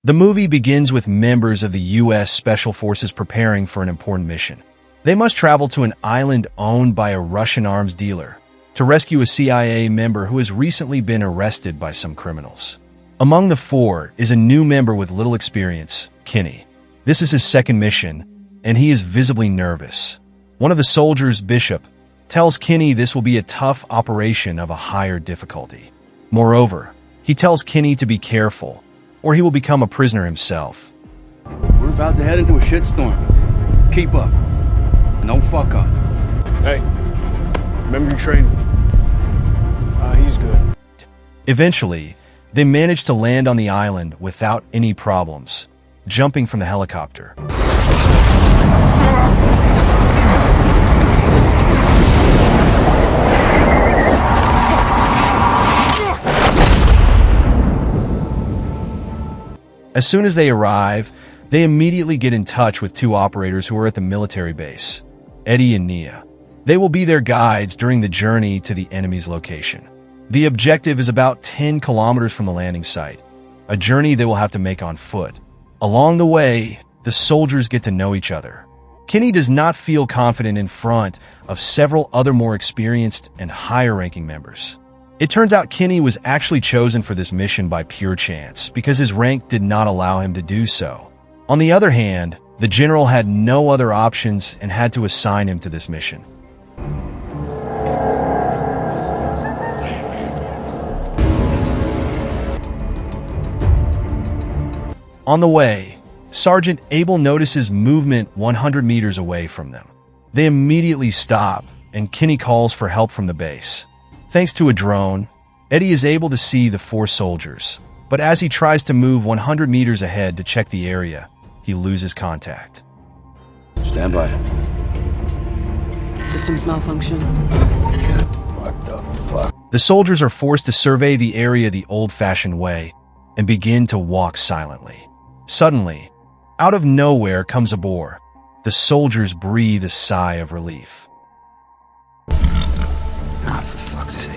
The movie begins with members of the U.S. Special Forces preparing for an important mission. They must travel to an island owned by a Russian arms dealer to rescue a CIA member who has recently been arrested by some criminals. Among the four is a new member with little experience, Kinney. This is his second mission, and he is visibly nervous. One of the soldiers, Bishop, tells Kinney this will be a tough operation of a higher difficulty. Moreover, he tells Kinney to be careful, or he will become a prisoner himself. We're about to head into a shitstorm. Keep up. And don't fuck up. Hey, remember your training. He's good. Eventually, they manage to land on the island without any problems, jumping from the helicopter. As soon as they arrive, they immediately get in touch with two operators who are at the military base, Eddie and Nia. They will be their guides during the journey to the enemy's location. The objective is about 10 kilometers from the landing site, a journey they will have to make on foot. Along the way, the soldiers get to know each other. Kinney does not feel confident in front of several other more experienced and higher-ranking members. It turns out Kinney was actually chosen for this mission by pure chance because his rank did not allow him to do so. On the other hand, the general had no other options and had to assign him to this mission. On the way, Sergeant Abel notices movement 100 meters away from them. They immediately stop, and Kinney calls for help from the base. Thanks to a drone, Eddie is able to see the four soldiers, but as he tries to move 100 meters ahead to check the area, he loses contact. Stand by. Systems malfunction. What the fuck? The soldiers are forced to survey the area the old-fashioned way and begin to walk silently. Suddenly, out of nowhere comes a boar. The soldiers breathe a sigh of relief. Ah, for fuck's sake.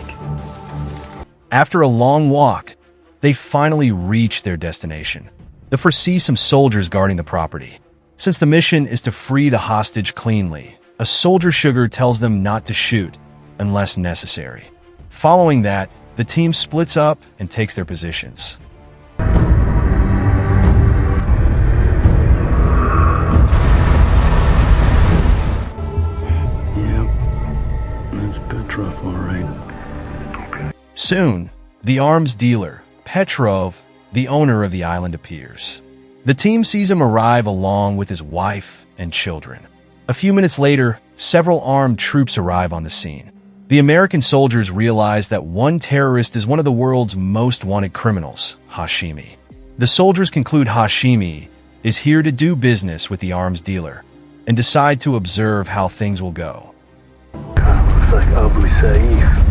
After a long walk, they finally reach their destination. They foresee some soldiers guarding the property. Since the mission is to free the hostage cleanly, a soldier sugar tells them not to shoot unless necessary. Following that, the team splits up and takes their positions. Petrov, all right. Soon, the arms dealer, Petrov, the owner of the island, appears. The team sees him arrive along with his wife and children. A few minutes later, several armed troops arrive on the scene. The American soldiers realize that one terrorist is one of the world's most wanted criminals, Hashimi. The soldiers conclude Hashimi is here to do business with the arms dealer and decide to observe how things will go. Looks like Abu Saif.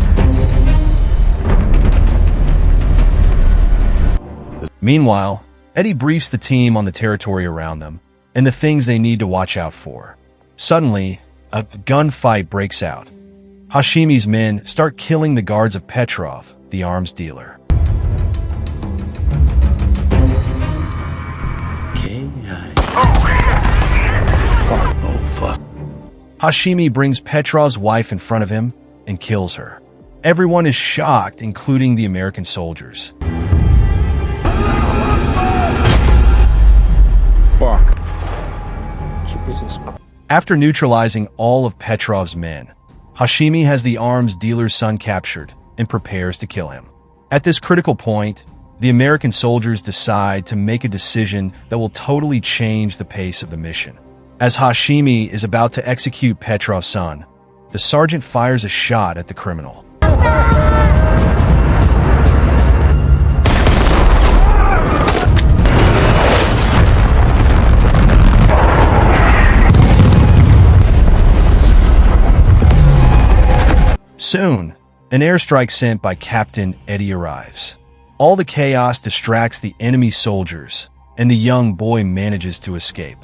Meanwhile, Eddie briefs the team on the territory around them and the things they need to watch out for. Suddenly, a gunfight breaks out. Hashimi's men start killing the guards of Petrov, the arms dealer. Oh, fuck. Hashimi brings Petrov's wife in front of him and kills her. Everyone is shocked, including the American soldiers. Fuck. After neutralizing all of Petrov's men, Hashimi has the arms dealer's son captured and prepares to kill him. At this critical point, the American soldiers decide to make a decision that will totally change the pace of the mission. As Hashimi is about to execute Petrov's son, the sergeant fires a shot at the criminal. Soon, an airstrike sent by Captain Eddie arrives. All the chaos distracts the enemy soldiers, and the young boy manages to escape.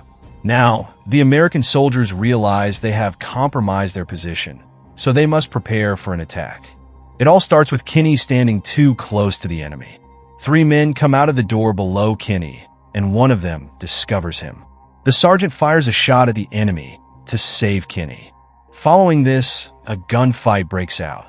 Now, the American soldiers realize they have compromised their position, so they must prepare for an attack. It all starts with Kinney standing too close to the enemy. 3 men come out of the door below Kinney and one of them discovers him. The sergeant fires a shot at the enemy to save Kinney. Following this, a gunfight breaks out.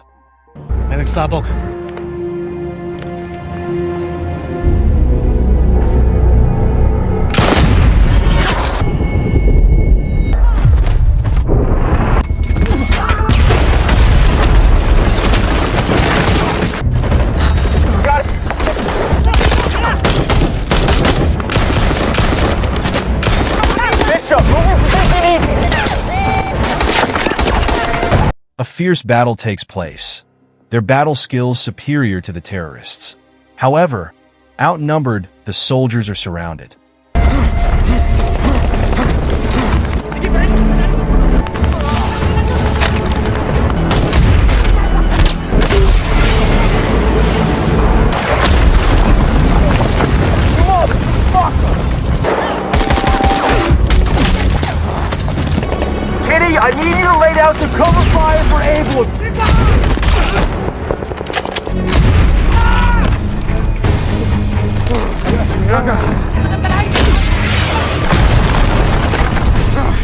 A fierce battle takes place, their battle skills superior to the terrorists. However, outnumbered, the soldiers are surrounded. Kitty, I need you to lay down some cover fire for Abel.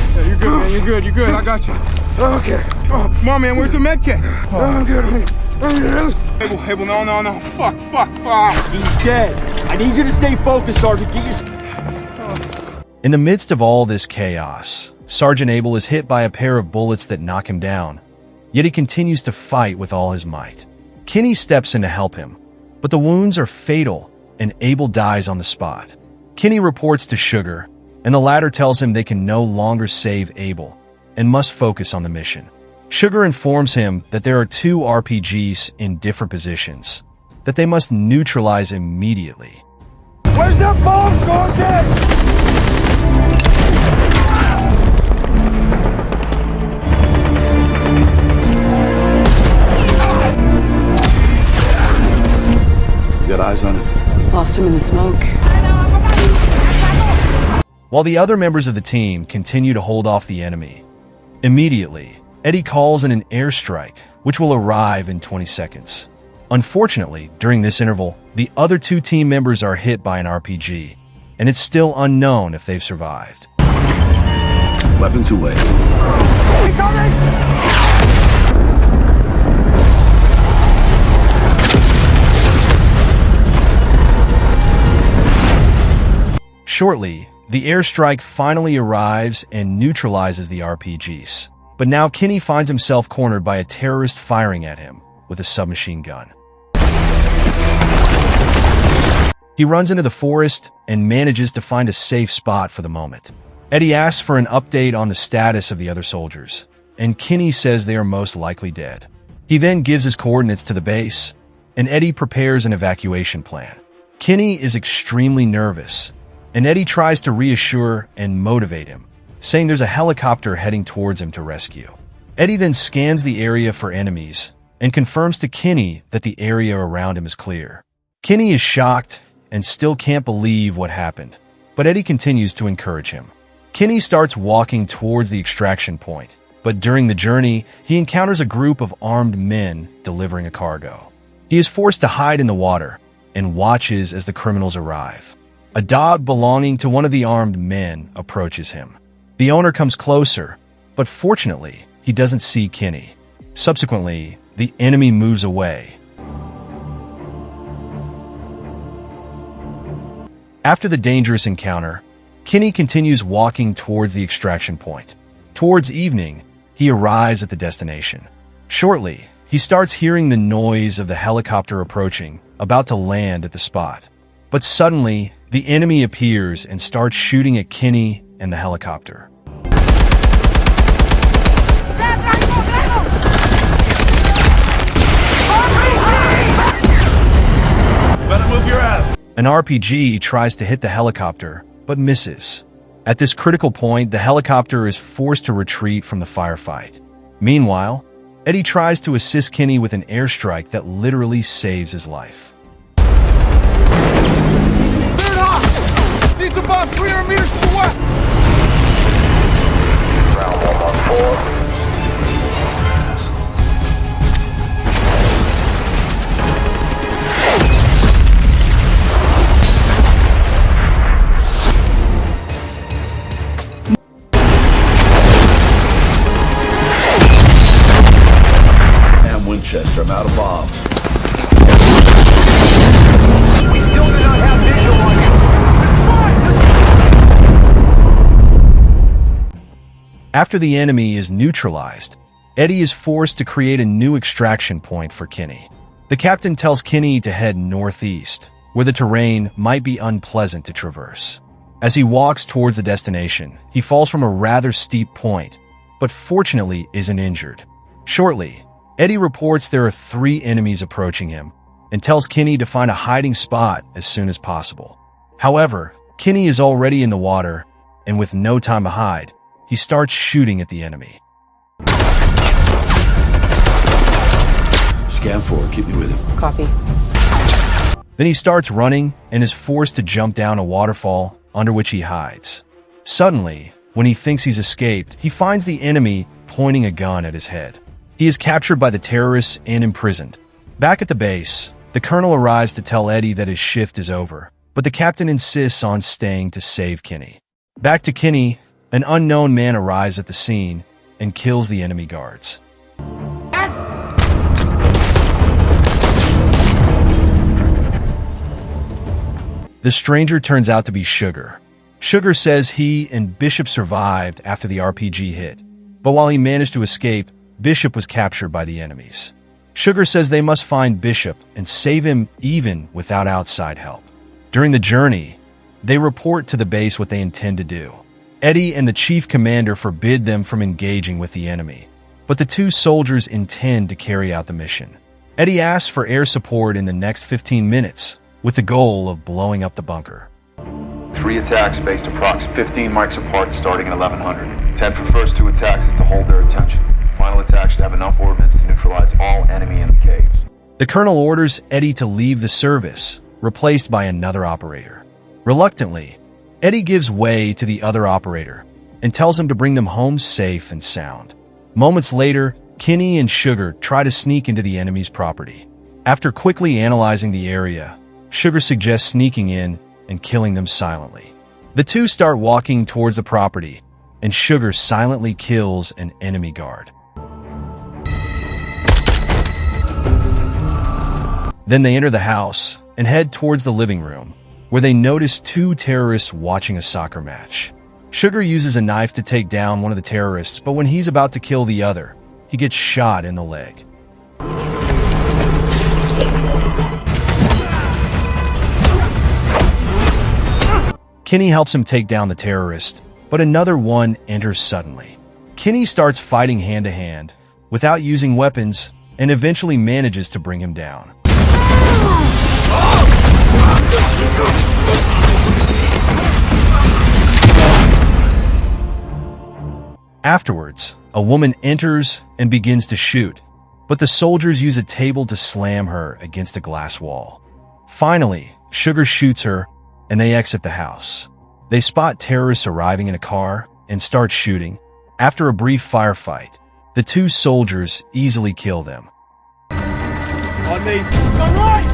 Yeah, you're good, man. You're good. I got you. Okay. Oh, come on, man. Where's the med kit? I'm good. Abel, no. Fuck. He's dead. I need you to stay focused, Sergeant. Get your... In the midst of all this chaos, Sergeant Abel is hit by a pair of bullets that knock him down, yet he continues to fight with all his might. Kinney steps in to help him, but the wounds are fatal and Abel dies on the spot. Kinney reports to Sugar, and the latter tells him they can no longer save Abel and must focus on the mission. Sugar informs him that there are 2 RPGs in different positions, that they must neutralize immediately. Where's that bomb, Sergeant? Got eyes on it. Lost him in the smoke. While the other members of the team continue to hold off the enemy, immediately, Eddie calls in an airstrike, which will arrive in 20 seconds. Unfortunately, during this interval, the other 2 team members are hit by an RPG, and it's still unknown if they've survived. Weapons away. Shortly, the airstrike finally arrives and neutralizes the RPGs. But now Kinney finds himself cornered by a terrorist firing at him with a submachine gun. He runs into the forest and manages to find a safe spot for the moment. Eddie asks for an update on the status of the other soldiers, and Kinney says they are most likely dead. He then gives his coordinates to the base, and Eddie prepares an evacuation plan. Kinney is extremely nervous, and Eddie tries to reassure and motivate him, saying there's a helicopter heading towards him to rescue. Eddie then scans the area for enemies and confirms to Kinney that the area around him is clear. Kinney is shocked and still can't believe what happened, but Eddie continues to encourage him. Kinney starts walking towards the extraction point, but during the journey, he encounters a group of armed men delivering a cargo. He is forced to hide in the water and watches as the criminals arrive. A dog belonging to one of the armed men approaches him. The owner comes closer, but fortunately, he doesn't see Kinney. Subsequently, the enemy moves away. After the dangerous encounter, Kinney continues walking towards the extraction point. Towards evening, he arrives at the destination. Shortly, he starts hearing the noise of the helicopter approaching, about to land at the spot. But suddenly, the enemy appears and starts shooting at Kinney and the helicopter. Better move your ass. An RPG tries to hit the helicopter, but misses. At this critical point, the helicopter is forced to retreat from the firefight. Meanwhile, Eddie tries to assist Kinney with an airstrike that literally saves his life. Needs about 300 meters to the west. Round 114. I'm out of bombs. We still do not have visual on you. After the enemy is neutralized, Eddie is forced to create a new extraction point for Kinney. The captain tells Kinney to head northeast, where the terrain might be unpleasant to traverse. As he walks towards the destination, he falls from a rather steep point, but fortunately isn't injured. Shortly, Eddie reports there are 3 enemies approaching him and tells Kinney to find a hiding spot as soon as possible. However, Kinney is already in the water, and with no time to hide, he starts shooting at the enemy. Scan 4, keep me with him. Copy. Then he starts running and is forced to jump down a waterfall under which he hides. Suddenly, when he thinks he's escaped, he finds the enemy pointing a gun at his head. He is captured by the terrorists and imprisoned. Back at the base, the colonel arrives to tell Eddie that his shift is over, but the captain insists on staying to save Kinney. Back to Kinney, an unknown man arrives at the scene and kills the enemy guards. The stranger turns out to be Sugar. Sugar says he and Bishop survived after the RPG hit, but while he managed to escape, Bishop was captured by the enemies. Sugar says they must find Bishop and save him even without outside help. During the journey, they report to the base what they intend to do. Eddie and the chief commander forbid them from engaging with the enemy, but the 2 soldiers intend to carry out the mission. Eddie asks for air support in the next 15 minutes, with the goal of blowing up the bunker. 3 attacks spaced approx 15 mics apart starting at 1100. 10 for first 2 attacks is to hold their attention. Final attack should have enough ordnance to neutralize all enemy in the caves. The colonel orders Eddie to leave the service, replaced by another operator. Reluctantly, Eddie gives way to the other operator and tells him to bring them home safe and sound. Moments later, Kinney and Sugar try to sneak into the enemy's property. After quickly analyzing the area, Sugar suggests sneaking in and killing them silently. The 2 start walking towards the property, and Sugar silently kills an enemy guard. Then they enter the house and head towards the living room, where they notice 2 terrorists watching a soccer match. Sugar uses a knife to take down one of the terrorists, but when he's about to kill the other, he gets shot in the leg. Kinney helps him take down the terrorist, but another one enters suddenly. Kinney starts fighting hand-to-hand, without using weapons, and eventually manages to bring him down. Afterwards, a woman enters and begins to shoot, but the soldiers use a table to slam her against a glass wall. Finally, Sugar shoots her, and they exit the house. They spot terrorists arriving in a car and start shooting. After a brief firefight, the 2 soldiers easily kill them. On me. All right!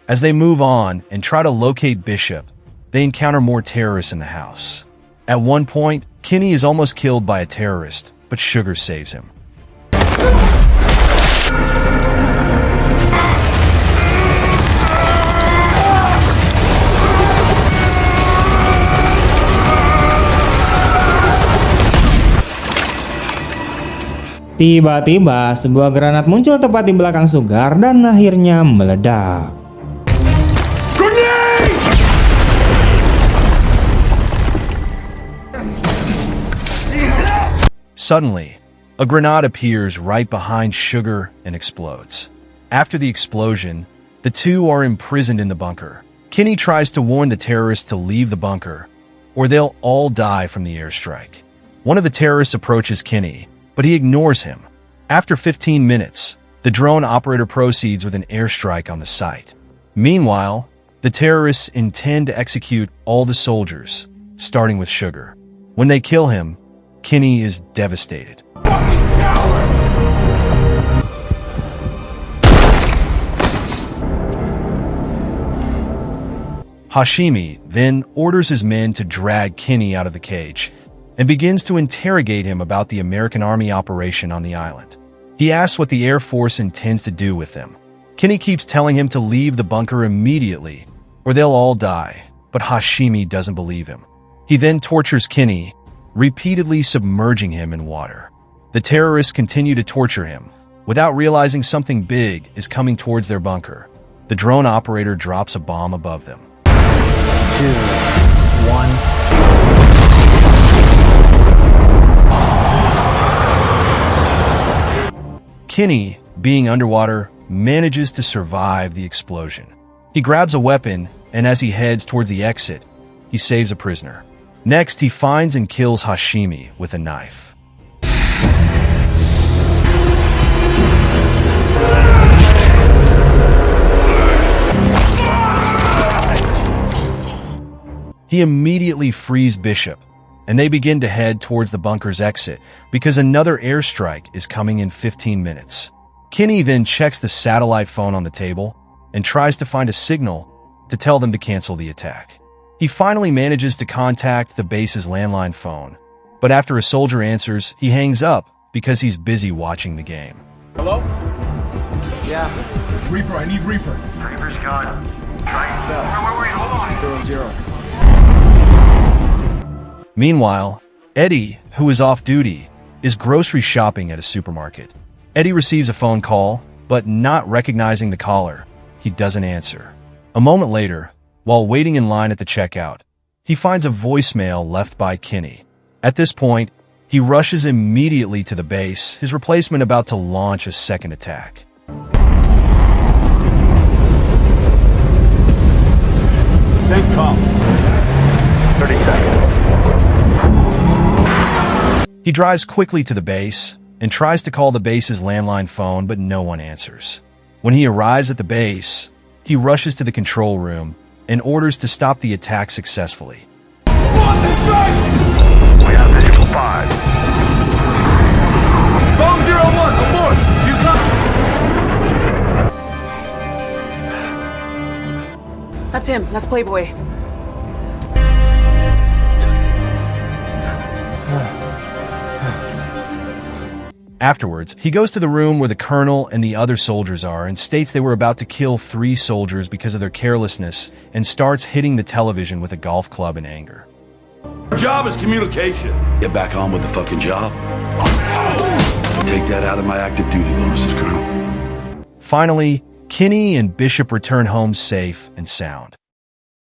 As they move on and try to locate Bishop, they encounter more terrorists in the house. At one point, Kinney is almost killed by a terrorist, but Sugar saves him. Tiba-tiba, sebuah granat muncul tepat di belakang Sugar dan akhirnya meledak. Suddenly, a grenade appears right behind Sugar and explodes. After the explosion, the 2 are imprisoned in the bunker. Kinney tries to warn the terrorists to leave the bunker, or they'll all die from the airstrike. One of the terrorists approaches Kinney, but he ignores him. After 15 minutes, the drone operator proceeds with an airstrike on the site. Meanwhile, the terrorists intend to execute all the soldiers, starting with Sugar. When they kill him, Kinney is devastated. Hashimi then orders his men to drag Kinney out of the cage and begins to interrogate him about the American Army operation on the island. He asks what the Air Force intends to do with them. Kinney keeps telling him to leave the bunker immediately or they'll all die, but Hashimi doesn't believe him. He then tortures Kinney, repeatedly submerging him in water. The terrorists continue to torture him, without realizing something big is coming towards their bunker. The drone operator drops a bomb above them. 2, 1. Kinney, being underwater, manages to survive the explosion. He grabs a weapon, and as he heads towards the exit, he saves a prisoner. Next, he finds and kills Hashimi with a knife. He immediately frees Bishop, and they begin to head towards the bunker's exit because another airstrike is coming in 15 minutes. Kinney then checks the satellite phone on the table and tries to find a signal to tell them to cancel the attack. He finally manages to contact the base's landline phone, but after a soldier answers, he hangs up because he's busy watching the game. Hello? Yeah. Reaper, I need Reaper. Reaper's gone. Nice. Wait, hold on. 0-0. Meanwhile, Eddie, who is off duty, is grocery shopping at a supermarket. Eddie receives a phone call, but not recognizing the caller, he doesn't answer. A moment later, while waiting in line at the checkout, he finds a voicemail left by Kinney. At this point, he rushes immediately to the base, his replacement about to launch a second attack. Think calm. 30 seconds. He drives quickly to the base and tries to call the base's landline phone, but no one answers. When he arrives at the base, he rushes to the control room and orders to stop the attack successfully. We have visual 5. Phone 01, abort! You come. That's him. That's Playboy. Afterwards, he goes to the room where the colonel and the other soldiers are and states they were about to kill 3 soldiers because of their carelessness and starts hitting the television with a golf club in anger. Our job is communication. Get back on with the fucking job. Take that out of my active duty bonuses, Colonel. Finally, Kinney and Bishop return home safe and sound.